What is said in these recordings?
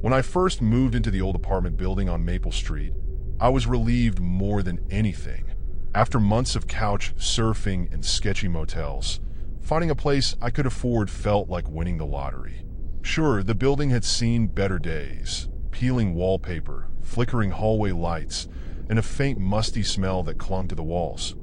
When I first moved into the old apartment building on Maple Street, I was relieved more than anything. After months of couch surfing and sketchy motels, finding a place I could afford felt like winning the lottery. Sure, the building had seen better days, peeling wallpaper, flickering hallway lights, and a faint musty smell that clung to the walls.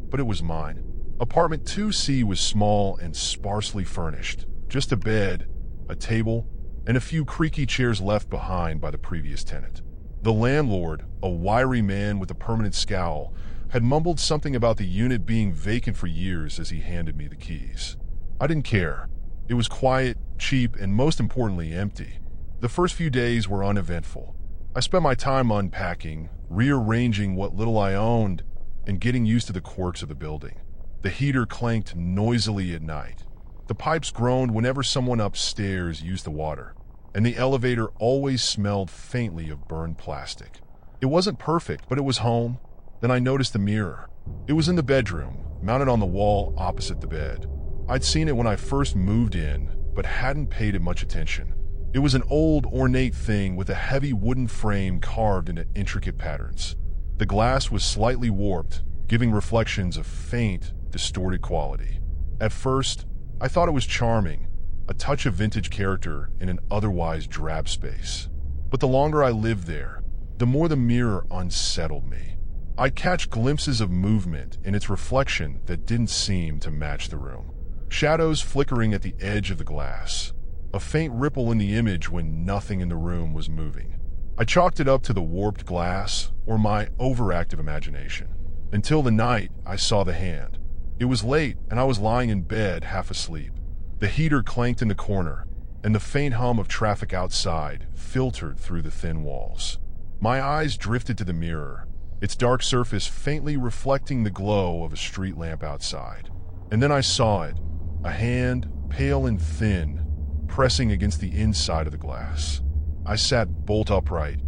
But it was mine. Apartment 2C was small and sparsely furnished. Just a bed, a table, and a few creaky chairs left behind by the previous tenant. The landlord, a wiry man with a permanent scowl, had mumbled something about the unit being vacant for years as he handed me the keys. I didn't care. It was quiet, cheap, and most importantly, empty. The first few days were uneventful. I spent my time unpacking, rearranging what little I owned, and getting used to the quirks of the building. The heater clanked noisily at night. The pipes groaned whenever someone upstairs used the water, and the elevator always smelled faintly of burned plastic. It wasn't perfect, but it was home. Then I noticed the mirror. It was in the bedroom, mounted on the wall opposite the bed. I'd seen it when I first moved in, but hadn't paid it much attention. It was an old, ornate thing with a heavy wooden frame carved into intricate patterns. The glass was slightly warped, giving reflections of faint, distorted quality. At first, I thought it was charming, a touch of vintage character in an otherwise drab space. But the longer I lived there, the more the mirror unsettled me. I'd catch glimpses of movement in its reflection that didn't seem to match the room. Shadows flickering at the edge of the glass, a faint ripple in the image when nothing in the room was moving. I chalked it up to the warped glass or my overactive imagination, until the night I saw the hand. It was late and I was lying in bed half asleep. The heater clanked in the corner, and the faint hum of traffic outside filtered through the thin walls. My eyes drifted to the mirror, its dark surface faintly reflecting the glow of a street lamp outside. And then I saw it, a hand, pale and thin, pressing against the inside of the glass. I sat bolt upright,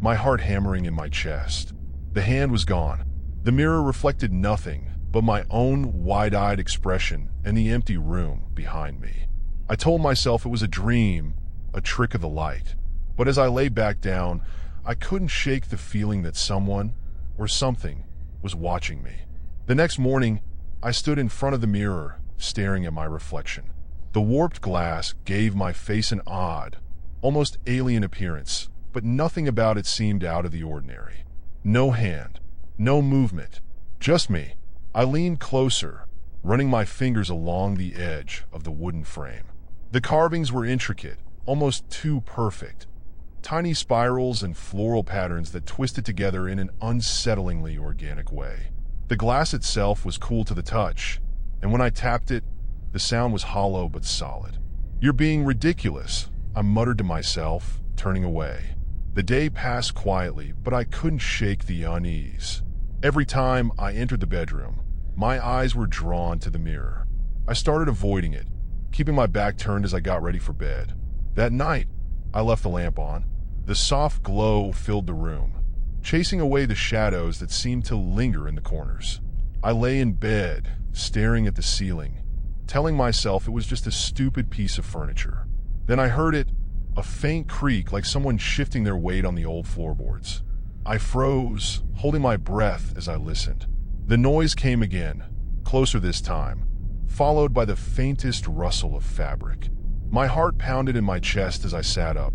my heart hammering in my chest. The hand was gone. The mirror reflected nothing but my own wide-eyed expression and the empty room behind me. I told myself it was a dream, a trick of the light. But as I lay back down, I couldn't shake the feeling that someone, or something, was watching me. The next morning, I stood in front of the mirror, staring at my reflection. The warped glass gave my face an odd, almost alien appearance, but nothing about it seemed out of the ordinary. No hand, no movement, just me. I leaned closer, running my fingers along the edge of the wooden frame. The carvings were intricate, almost too perfect. Tiny spirals and floral patterns that twisted together in an unsettlingly organic way. The glass itself was cool to the touch, and when I tapped it, the sound was hollow but solid. "You're being ridiculous," I muttered to myself, turning away. The day passed quietly, but I couldn't shake the unease. Every time I entered the bedroom, my eyes were drawn to the mirror. I started avoiding it, keeping my back turned as I got ready for bed. That night, I left the lamp on. The soft glow filled the room, chasing away the shadows that seemed to linger in the corners. I lay in bed, staring at the ceiling, telling myself it was just a stupid piece of furniture. Then I heard it, a faint creak like someone shifting their weight on the old floorboards. I froze, holding my breath as I listened. The noise came again, closer this time, followed by the faintest rustle of fabric. My heart pounded in my chest as I sat up,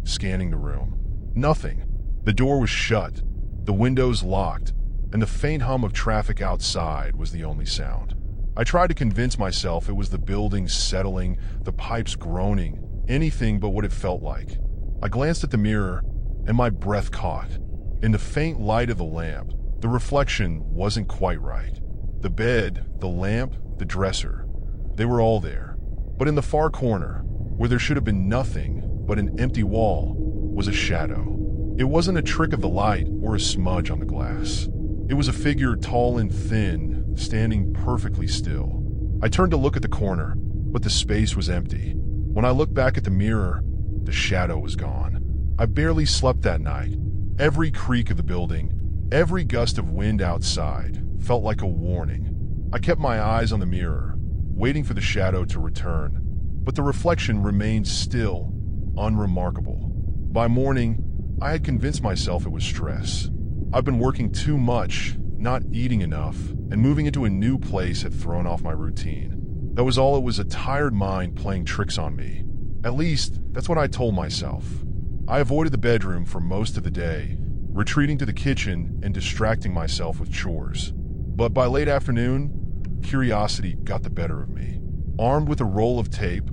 scanning the room. Nothing. The door was shut, the windows locked, and the faint hum of traffic outside was the only sound. I tried to convince myself it was the building settling, the pipes groaning, anything but what it felt like. I glanced at the mirror, and my breath caught. In the faint light of the lamp, the reflection wasn't quite right. The bed, the lamp, the dresser, they were all there. But in the far corner, where there should have been nothing but an empty wall, was a shadow. It wasn't a trick of the light or a smudge on the glass. It was a figure tall and thin, standing perfectly still. I turned to look at the corner, but the space was empty. When I looked back at the mirror, the shadow was gone. I barely slept that night. Every creak of the building, every gust of wind outside felt like a warning. I kept my eyes on the mirror, waiting for the shadow to return, but the reflection remained still, unremarkable. By morning, I had convinced myself it was stress. I've been working too much, not eating enough, and moving into a new place had thrown off my routine. That was all. It was a tired mind playing tricks on me. At least, that's what I told myself. I avoided the bedroom for most of the day, retreating to the kitchen and distracting myself with chores. But by late afternoon, curiosity got the better of me. Armed with a roll of tape,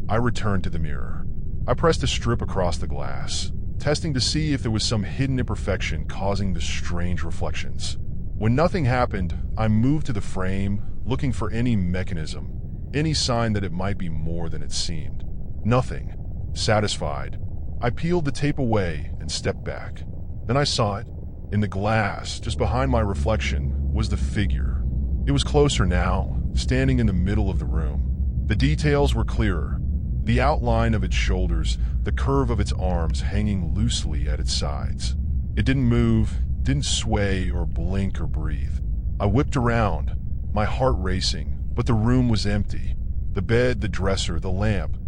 I returned to the mirror. I pressed a strip across the glass, testing to see if there was some hidden imperfection causing the strange reflections. When nothing happened, I moved to the frame, looking for any mechanism, any sign that it might be more than it seemed. Nothing. Satisfied, I peeled the tape away and stepped back. Then I saw it. In the glass, just behind my reflection, was the figure. It was closer now, standing in the middle of the room. The details were clearer. The outline of its shoulders, the curve of its arms hanging loosely at its sides. It didn't move, didn't sway or blink or breathe. I whipped around, my heart racing, but the room was empty. The bed, the dresser, the lamp,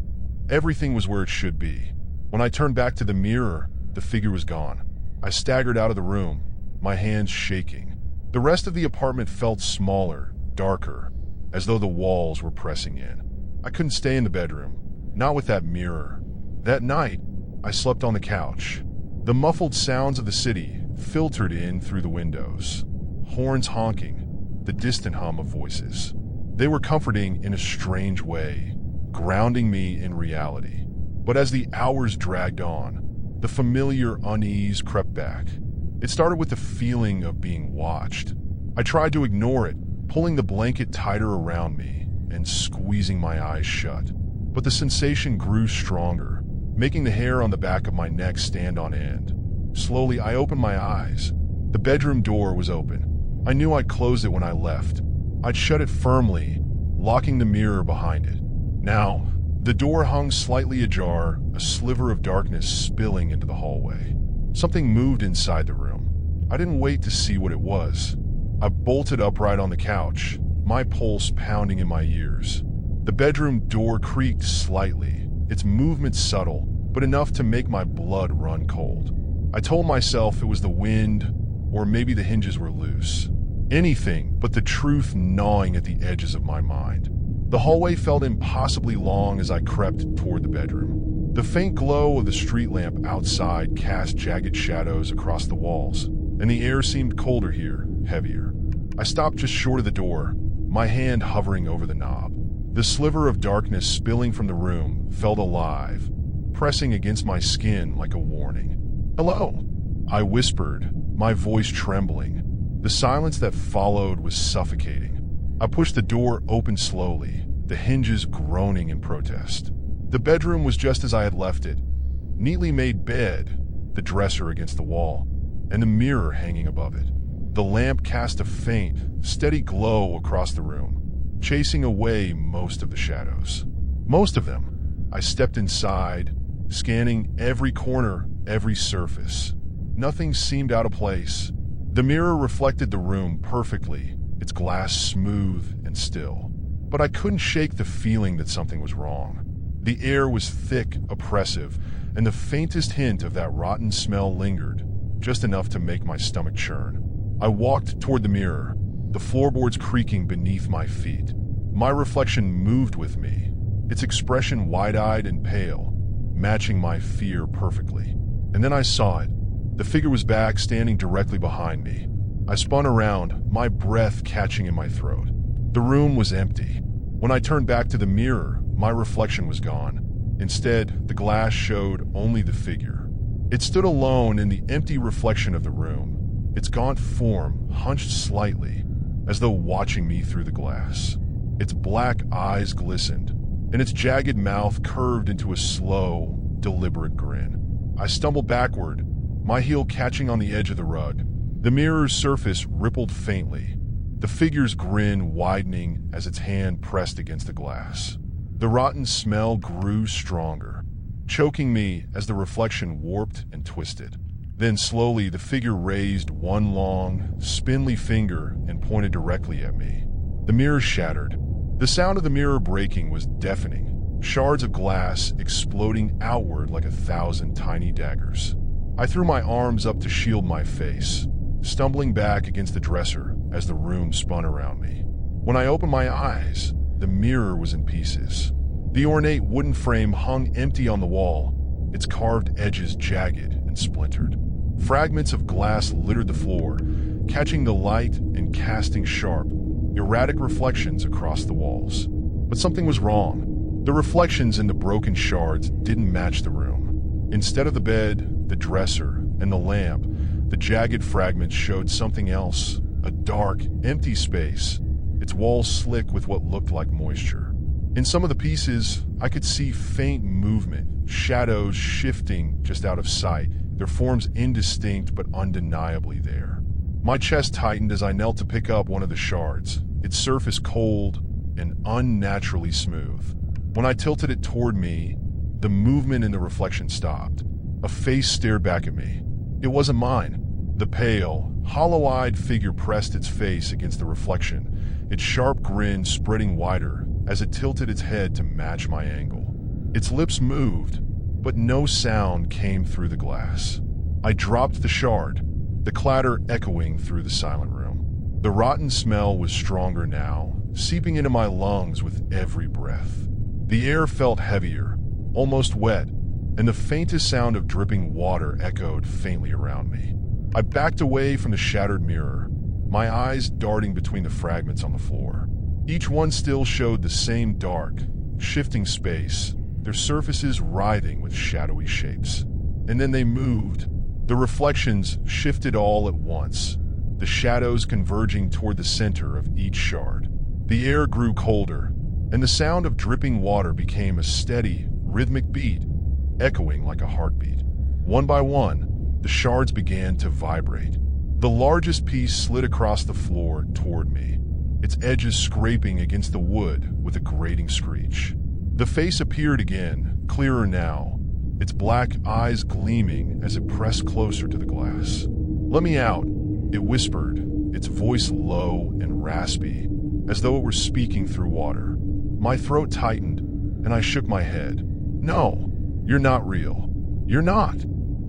everything was where it should be. When I turned back to the mirror, the figure was gone. I staggered out of the room, my hands shaking. The rest of the apartment felt smaller, darker, as though the walls were pressing in. I couldn't stay in the bedroom, not with that mirror. That night, I slept on the couch. The muffled sounds of the city filtered in through the windows. Horns honking, the distant hum of voices. They were comforting in a strange way, grounding me in reality. But as the hours dragged on, the familiar unease crept back. It started with the feeling of being watched. I tried to ignore it, pulling the blanket tighter around me and squeezing my eyes shut. But the sensation grew stronger, making the hair on the back of my neck stand on end. Slowly, I opened my eyes. The bedroom door was open. I knew I'd closed it when I left. I'd shut it firmly, locking the mirror behind it. Now, the door hung slightly ajar, a sliver of darkness spilling into the hallway. Something moved inside the room. I didn't wait to see what it was. I bolted upright on the couch, my pulse pounding in my ears. The bedroom door creaked slightly, its movement subtle, but enough to make my blood run cold. I told myself it was the wind, or maybe the hinges were loose. Anything but the truth gnawing at the edges of my mind. The hallway felt impossibly long as I crept toward the bedroom. The faint glow of the street lamp outside cast jagged shadows across the walls, and the air seemed colder here, heavier. I stopped just short of the door, my hand hovering over the knob. The sliver of darkness spilling from the room felt alive, pressing against my skin like a warning. "Hello," I whispered, my voice trembling. The silence that followed was suffocating. I pushed the door open slowly, the hinges groaning in protest. The bedroom was just as I had left it. Neatly made bed, the dresser against the wall, and the mirror hanging above it. The lamp cast a faint, steady glow across the room, chasing away most of the shadows. Most of them. I stepped inside, scanning every corner, every surface. Nothing seemed out of place. The mirror reflected the room perfectly, its glass smooth and still. But I couldn't shake the feeling that something was wrong. The air was thick, oppressive, and the faintest hint of that rotten smell lingered, just enough to make my stomach churn. I walked toward the mirror, the floorboards creaking beneath my feet. My reflection moved with me, its expression wide-eyed and pale, matching my fear perfectly. And then I saw it. The figure was back, standing directly behind me. I spun around, my breath catching in my throat. The room was empty. When I turned back to the mirror, my reflection was gone. Instead, the glass showed only the figure. It stood alone in the empty reflection of the room, its gaunt form hunched slightly, as though watching me through the glass. Its black eyes glistened, and its jagged mouth curved into a slow, deliberate grin. I stumbled backward, my heel catching on the edge of the rug. The mirror's surface rippled faintly, the figure's grin widening as its hand pressed against the glass. The rotten smell grew stronger, choking me as the reflection warped and twisted. Then slowly the figure raised one long, spindly finger and pointed directly at me. The mirror shattered. The sound of the mirror breaking was deafening, shards of glass exploding outward like 1,000 tiny daggers. I threw my arms up to shield my face, stumbling back against the dresser as the room spun around me. When I opened my eyes, the mirror was in pieces. The ornate wooden frame hung empty on the wall, its carved edges jagged and splintered. Fragments of glass littered the floor, catching the light and casting sharp, erratic reflections across the walls. But something was wrong. The reflections in the broken shards didn't match the room. Instead of the bed, the dresser, and the lamp, the jagged fragments showed something else, a dark, empty space, its walls slick with what looked like moisture. In some of the pieces, I could see faint movement, shadows shifting just out of sight, their forms indistinct but undeniably there. My chest tightened as I knelt to pick up one of the shards, its surface cold and unnaturally smooth. When I tilted it toward me, the movement in the reflection stopped. A face stared back at me. It wasn't mine. The pale, hollow-eyed figure pressed its face against the reflection, its sharp grin spreading wider as it tilted its head to match my angle. Its lips moved, but no sound came through the glass. I dropped the shard, the clatter echoing through the silent room. The rotten smell was stronger now, seeping into my lungs with every breath. The air felt heavier, almost wet, and the faintest sound of dripping water echoed faintly around me. I backed away from the shattered mirror, my eyes darting between the fragments on the floor. Each one still showed the same dark, shifting space, their surfaces writhing with shadowy shapes. And then they moved. The reflections shifted all at once, the shadows converging toward the center of each shard. The air grew colder, and the sound of dripping water became a steady, rhythmic beat, echoing like a heartbeat. One by one, the shards began to vibrate. The largest piece slid across the floor toward me, its edges scraping against the wood with a grating screech. The face appeared again, clearer now, its black eyes gleaming as it pressed closer to the glass. "Let me out," it whispered, its voice low and raspy, as though it were speaking through water. My throat tightened, and I shook my head. "No, you're not real. You're not."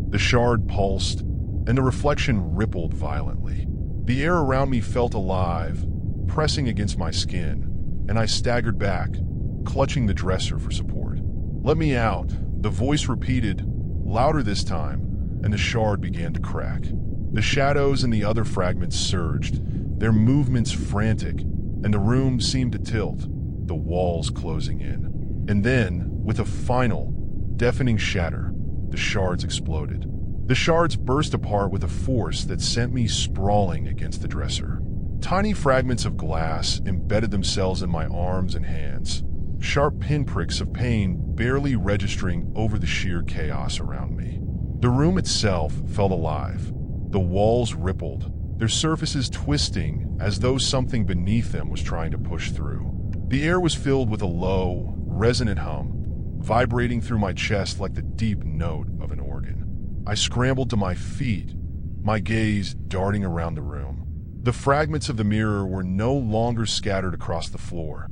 The shard pulsed, and the reflection rippled violently. The air around me felt alive, pressing against my skin, and I staggered back, clutching the dresser for support. "Let me out," the voice repeated, louder this time, and the shard began to crack. The shadows and the other fragments surged, their movements frantic, and the room seemed to tilt, the walls closing in. And then, with a final, deafening shatter, the shards exploded. The shards burst apart with a force that sent me sprawling against the dresser. Tiny fragments of glass embedded themselves in my arms and hands, sharp pinpricks of pain barely registering over the sheer chaos around me. The room itself felt alive. The walls rippled, their surfaces twisting as though something beneath them was trying to push through. The air was filled with a low, resonant hum, vibrating through my chest like the deep note of an organ. I scrambled to my feet, my gaze darting around the room. The fragments of the mirror were no longer scattered across the floor.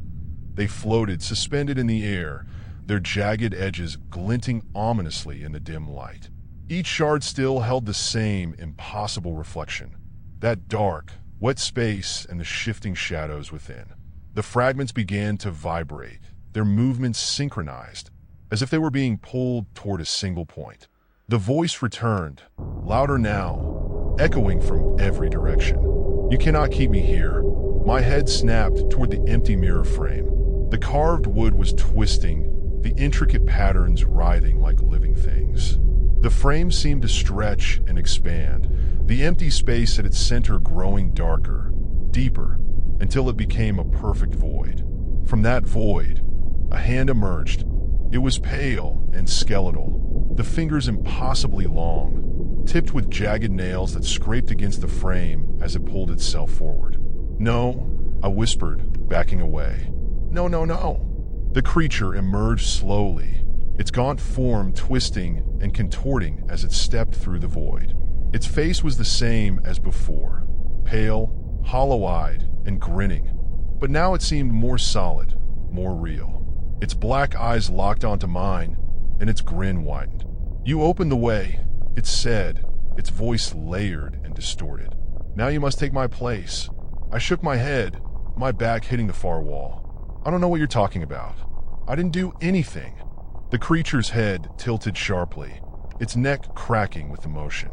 They floated, suspended in the air, their jagged edges glinting ominously in the dim light. Each shard still held the same impossible reflection, that dark, wet space and the shifting shadows within. The fragments began to vibrate, their movements synchronized, as if they were being pulled toward a single point. The voice returned, louder now, echoing from every direction. "You cannot keep me here." My head snapped toward the empty mirror frame. The carved wood was twisting, the intricate patterns writhing like living things. The frame seemed to stretch and expand, the empty space at its center growing darker, deeper, until it became a perfect void. From that void, a hand emerged. It was pale and skeletal, the fingers impossibly long, tipped with jagged nails that scraped against the frame as it pulled itself forward. "No," I whispered, backing away. "No, no, no." The creature emerged slowly, its gaunt form twisting and contorting as it stepped through the void. Its face was the same as before, pale, hollow-eyed, and grinning, but now it seemed more solid, more real. Its black eyes locked onto mine, and its grin widened. "You opened the way," it said, its voice layered and distorted. "Now you must take my place." I shook my head, my back hitting the far wall. "I don't know what you're talking about. I didn't do anything." The creature's head tilted sharply, its neck cracking with emotion.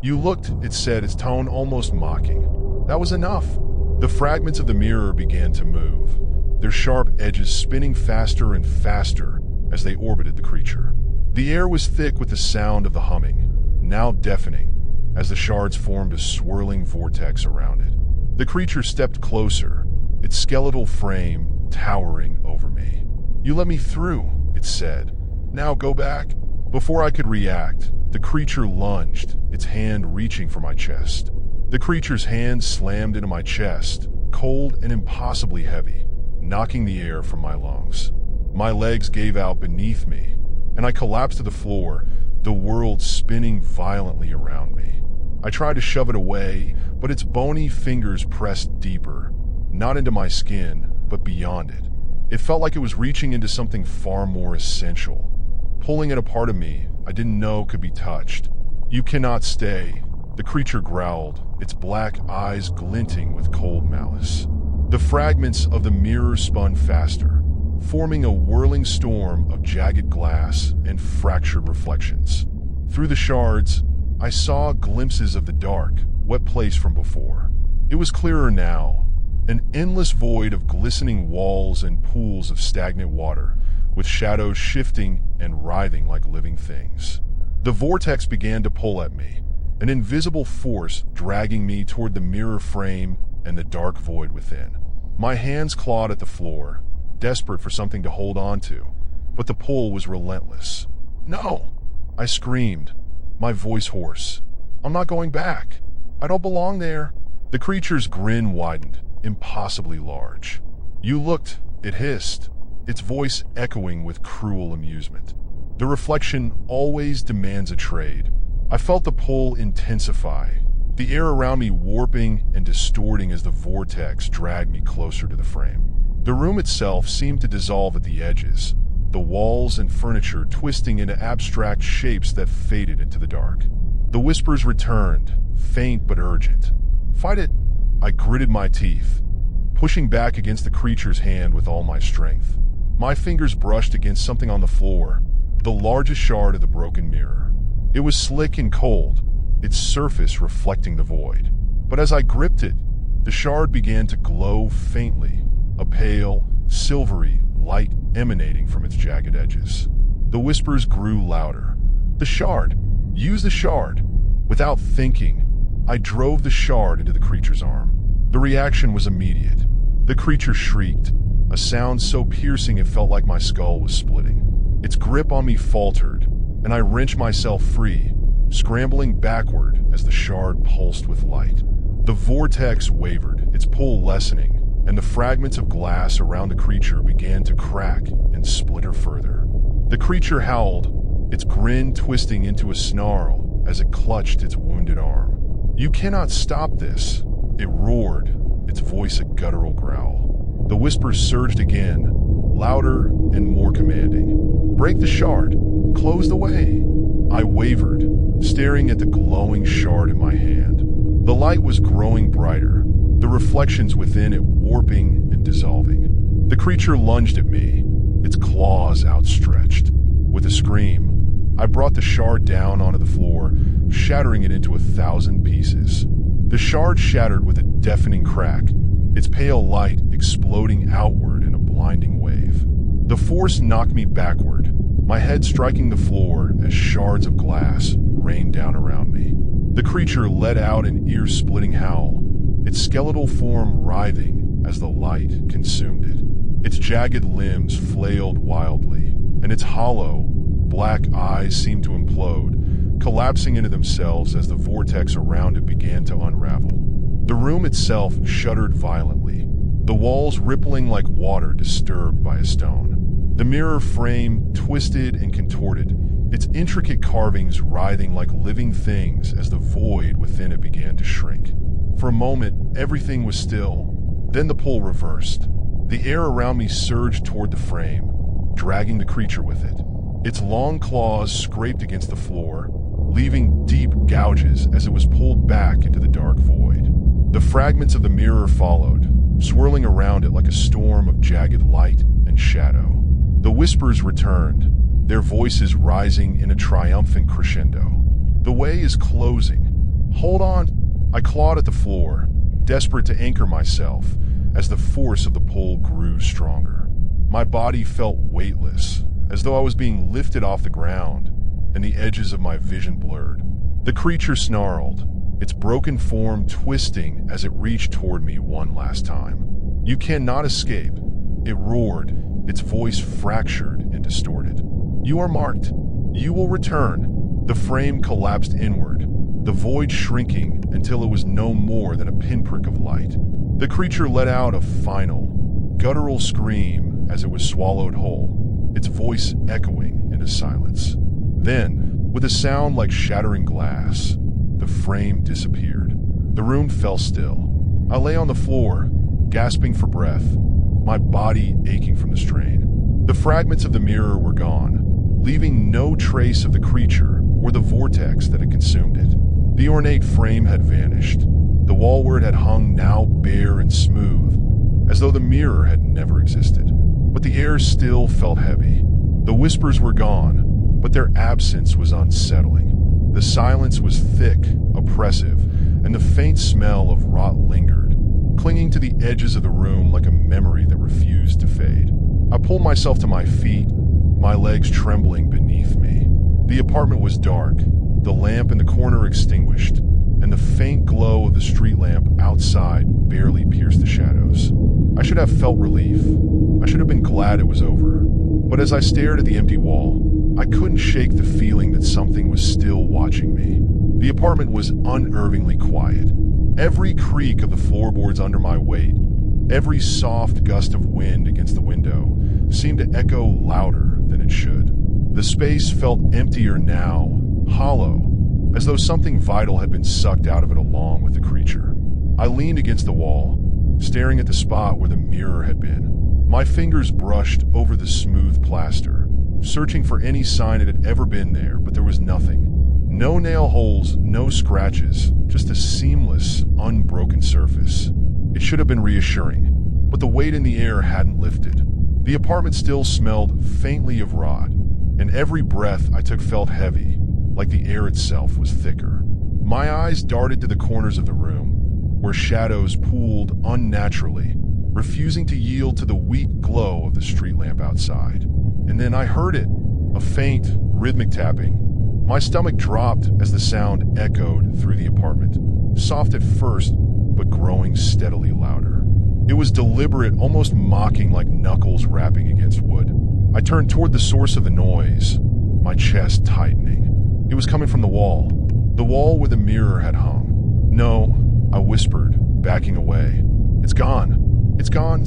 "You looked," it said, its tone almost mocking. "That was enough." The fragments of the mirror began to move, their sharp edges spinning faster and faster as they orbited the creature. The air was thick with the sound of the humming, now deafening, as the shards formed a swirling vortex around it. The creature stepped closer, its skeletal frame towering over me. "You let me through," it said. "Now go back." Before I could react, the creature lunged, its hand reaching for my chest. The creature's hand slammed into my chest, cold and impossibly heavy, knocking the air from my lungs. My legs gave out beneath me, and I collapsed to the floor, the world spinning violently around me. I tried to shove it away, but its bony fingers pressed deeper, not into my skin, but beyond it. It felt like it was reaching into something far more essential, pulling at a part of me I didn't know could be touched. "You cannot stay," the creature growled, its black eyes glinting with cold malice. The fragments of the mirror spun faster, forming a whirling storm of jagged glass and fractured reflections. Through the shards, I saw glimpses of the dark, wet place from before. It was clearer now, an endless void of glistening walls and pools of stagnant water, with shadows shifting and writhing like living things. The vortex began to pull at me, an invisible force dragging me toward the mirror frame and the dark void within. My hands clawed at the floor, desperate for something to hold on to, but the pull was relentless. "No!" I screamed, my voice hoarse. "I'm not going back. I don't belong there." The creature's grin widened, impossibly large. "You looked," it hissed, its voice echoing with cruel amusement. "The reflection always demands a trade." I felt the pull intensify, the air around me warping and distorting as the vortex dragged me closer to the frame. The room itself seemed to dissolve at the edges, the walls and furniture twisting into abstract shapes that faded into the dark. The whispers returned, faint but urgent. "Fight it!" I gritted my teeth, pushing back against the creature's hand with all my strength. My fingers brushed against something on the floor, the largest shard of the broken mirror. It was slick and cold, its surface reflecting the void. But as I gripped it, the shard began to glow faintly, a pale, silvery light emanating from its jagged edges. The whispers grew louder. "The shard! Use the shard!" Without thinking, I drove the shard into the creature's arm. The reaction was immediate. The creature shrieked, a sound so piercing it felt like my skull was splitting. Its grip on me faltered, and I wrenched myself free, scrambling backward as the shard pulsed with light. The vortex wavered, its pull lessening, and the fragments of glass around the creature began to crack and splinter further. The creature howled, its grin twisting into a snarl as it clutched its wounded arm. "You cannot stop this," it roared, its voice a guttural growl. The whispers surged again, louder and more commanding. "Break the shard! Close the way!" I wavered, staring at the glowing shard in my hand. The light was growing brighter, the reflections within it warping and dissolving. The creature lunged at me, its claws outstretched. With a scream, I brought the shard down onto the floor, shattering it into 1,000 pieces. The shard shattered with a deafening crack, its pale light exploding outward in a blinding wave. The force knocked me backward, my head striking the floor as shards of glass rained down around me. The creature let out an ear-splitting howl, its skeletal form writhing as the light consumed it. Its jagged limbs flailed wildly, and its hollow, black eyes seemed to implode, collapsing into themselves as the vortex around it began to unravel. The room itself shuddered violently, the walls rippling like water disturbed by a stone. The mirror frame twisted and contorted, its intricate carvings writhing like living things as the void within it began to shrink. For a moment, everything was still. Then the pull reversed. The air around me surged toward the frame, dragging the creature with it. Its long claws scraped against the floor, leaving deep gouges as it was pulled back into the dark void. The fragments of the mirror followed, swirling around it like a storm of jagged light and shadow. The whispers returned, their voices rising in a triumphant crescendo. "The way is closing. Hold on." I clawed at the floor, desperate to anchor myself as the force of the pull grew stronger. My body felt weightless, as though I was being lifted off the ground, and the edges of my vision blurred. The creature snarled, its broken form twisting as it reached toward me one last time. "You cannot escape," it roared, its voice fractured and distorted. "You are marked. You will return." The frame collapsed inward, the void shrinking until it was no more than a pinprick of light. The creature let out a final, guttural scream as it was swallowed whole, its voice echoing into silence. Then, with a sound like shattering glass, the frame disappeared. The room fell still. I lay on the floor, gasping for breath, my body aching from the strain. The fragments of the mirror were gone, leaving no trace of the creature or the vortex that had consumed it. The ornate frame had vanished, the wall where it had hung now bare and smooth, as though the mirror had never existed. But the air still felt heavy. The whispers were gone, but their absence was unsettling. The silence was thick, oppressive, and the faint smell of rot lingered, clinging to the edges of the room like a memory that refused to fade. I pulled myself to my feet, my legs trembling beneath me. The apartment was dark, the lamp in the corner extinguished, and the faint glow of the street lamp outside barely pierced the shadows. I should have felt relief. I should have been glad it was over. But as I stared at the empty wall, I couldn't shake the feeling that something was still watching me. The apartment was unnervingly quiet. Every creak of the floorboards under my weight, every soft gust of wind against the window, seemed to echo louder than it should. The space felt emptier now, hollow, as though something vital had been sucked out of it along with the creature. I leaned against the wall, staring at the spot where the mirror had been. My fingers brushed over the smooth plaster, searching for any sign it had ever been there, but there was nothing. No nail holes, no scratches, just a seamless, unbroken surface. It should have been reassuring, but the weight in the air hadn't lifted. The apartment still smelled faintly of rot, and every breath I took felt heavy, like the air itself was thicker. My eyes darted to the corners of the room, where shadows pooled unnaturally, refusing to yield to the weak glow of the street lamp outside. And then I heard it, a faint, rhythmic tapping. My stomach dropped as the sound echoed through the apartment, soft at first, but growing steadily louder. It was deliberate, almost mocking, like knuckles rapping against wood. I turned toward the source of the noise, my chest tightening. It was coming from the wall where the mirror had hung. "No," I whispered, backing away. It's gone. It's gone."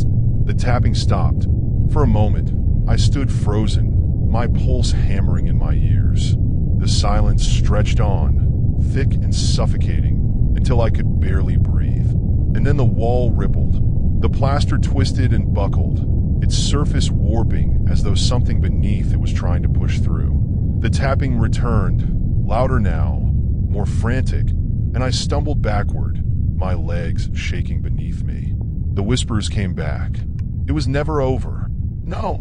The tapping stopped. For a moment, I stood frozen, my pulse hammering in my ears. The silence stretched on, thick and suffocating, until I could barely breathe. And then the wall rippled. The plaster twisted and buckled, its surface warping as though something beneath it was trying to push through. The tapping returned, louder now, more frantic, and I stumbled backward, my legs shaking beneath me. The whispers came back. It was never over. "No!"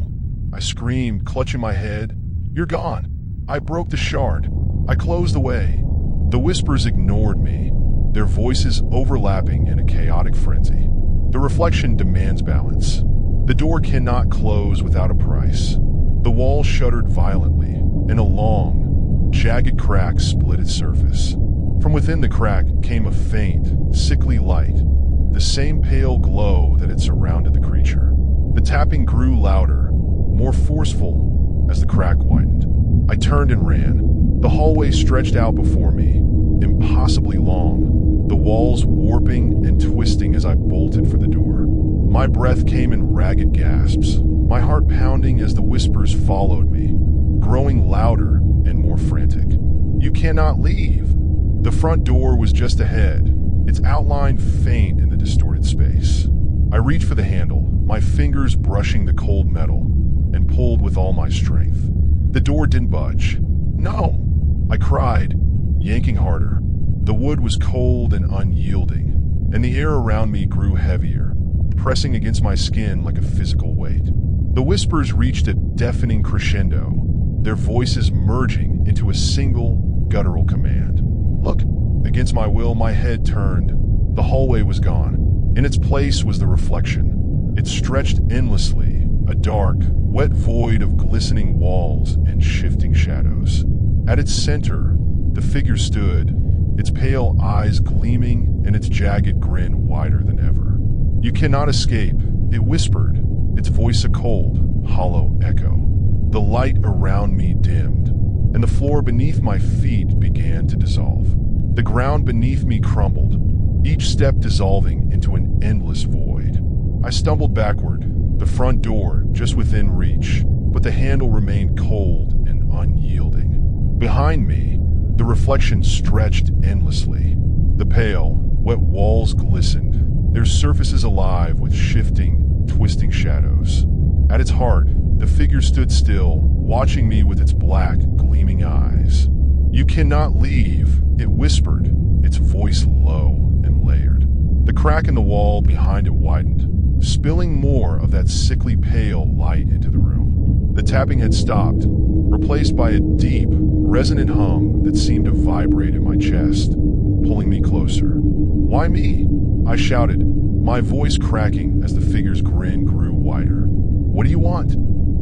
I screamed, clutching my head. "You're gone." I broke the shard. I closed away. The whispers ignored me, their voices overlapping in a chaotic frenzy. The reflection demands balance. The door cannot close without a price. The wall shuddered violently, and a long, jagged crack split its surface. From within the crack came a faint, sickly light, the same pale glow that had surrounded the creature. The tapping grew louder, more forceful, as the crack widened. I turned and ran. The hallway stretched out before me, impossibly long, the walls warping and twisting as I bolted for the door. My breath came in ragged gasps, my heart pounding as the whispers followed me, growing louder and more frantic. "You cannot leave." The front door was just ahead, its outline faint in the distorted space. I reached for the handle, my fingers brushing the cold metal, and pulled with all my strength. The door didn't budge. "No!" I cried, yanking harder. The wood was cold and unyielding, and the air around me grew heavier, pressing against my skin like a physical weight. The whispers reached a deafening crescendo, their voices merging into a single, guttural command. "Look!" Against my will, my head turned. The hallway was gone. In its place was the reflection. It stretched endlessly, a dark, wet void of glistening walls and shifting shadows. At its center, the figure stood, its pale eyes gleaming and its jagged grin wider than ever. "You cannot escape," it whispered, its voice a cold, hollow echo. The light around me dimmed, and the floor beneath my feet began to dissolve. The ground beneath me crumbled, each step dissolving into an endless void. I stumbled backward, the front door just within reach, but the handle remained cold and unyielding. Behind me, the reflection stretched endlessly. The pale, wet walls glistened, their surfaces alive with shifting, twisting shadows. At its heart, the figure stood still, watching me with its black, gleaming eyes. "You cannot leave," it whispered, its voice low and layered. The crack in the wall behind it widened, spilling more of that sickly pale light into the room. The tapping had stopped, replaced by a deep, resonant hum that seemed to vibrate in my chest, pulling me closer. "Why me?" I shouted, my voice cracking as the figure's grin grew wider. "What do you want?"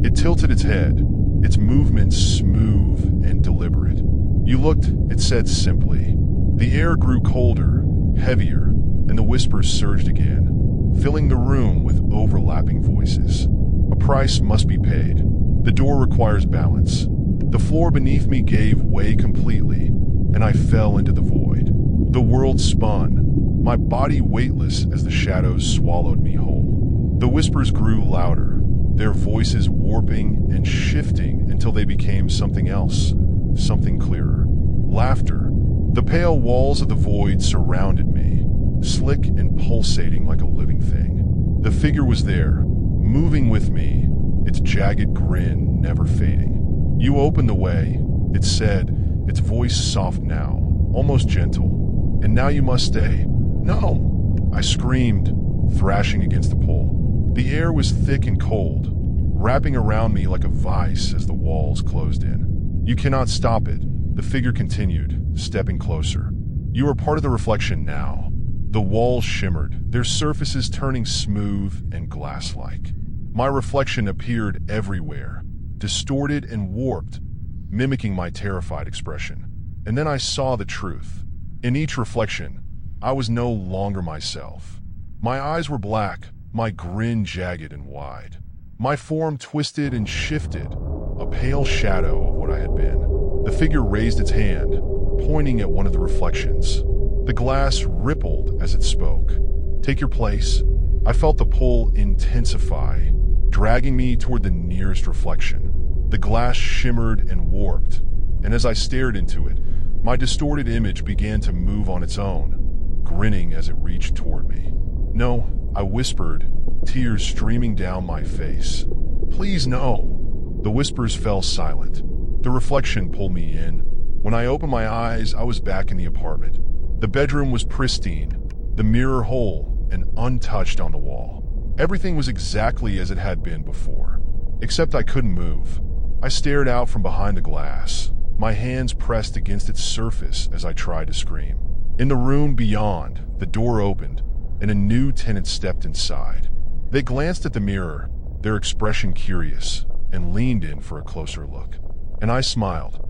It tilted its head, its movements smooth and deliberate. "You looked," it said simply. The air grew colder, heavier, and the whispers surged again, filling the room with overlapping voices. "A price must be paid. The door requires balance." The floor beneath me gave way completely, and I fell into the void. The world spun, my body weightless as the shadows swallowed me whole. The whispers grew louder, their voices warping and shifting until they became something else, something clearer. Laughter. The pale walls of the void surrounded me, slick and pulsating like a living thing. The figure was there, moving with me, its jagged grin never fading. "You opened the way," it said, its voice soft now, almost gentle. "And now you must stay." "No!" I screamed, thrashing against the pole. The air was thick and cold, wrapping around me like a vice as the walls closed in. "You cannot stop it," the figure continued, stepping closer. "You are part of the reflection now." The walls shimmered, their surfaces turning smooth and glass-like. My reflection appeared everywhere, distorted and warped, mimicking my terrified expression. And then I saw the truth. In each reflection, I was no longer myself. My eyes were black, my grin jagged and wide. My form twisted and shifted, a pale shadow of what I had been. The figure raised its hand, pointing at one of the reflections. The glass rippled as it spoke. "Take your place." I felt the pull intensify, dragging me toward the nearest reflection. The glass shimmered and warped, and as I stared into it, my distorted image began to move on its own, grinning as it reached toward me. "No," I whispered, tears streaming down my face. "Please, no." The whispers fell silent. The reflection pulled me in. When I opened my eyes, I was back in the apartment. The bedroom was pristine, the mirror whole and untouched on the wall. Everything was exactly as it had been before, except I couldn't move. I stared out from behind the glass, my hands pressed against its surface as I tried to scream. In the room beyond, the door opened, and a new tenant stepped inside. They glanced at the mirror, their expression curious, and leaned in for a closer look. And I smiled,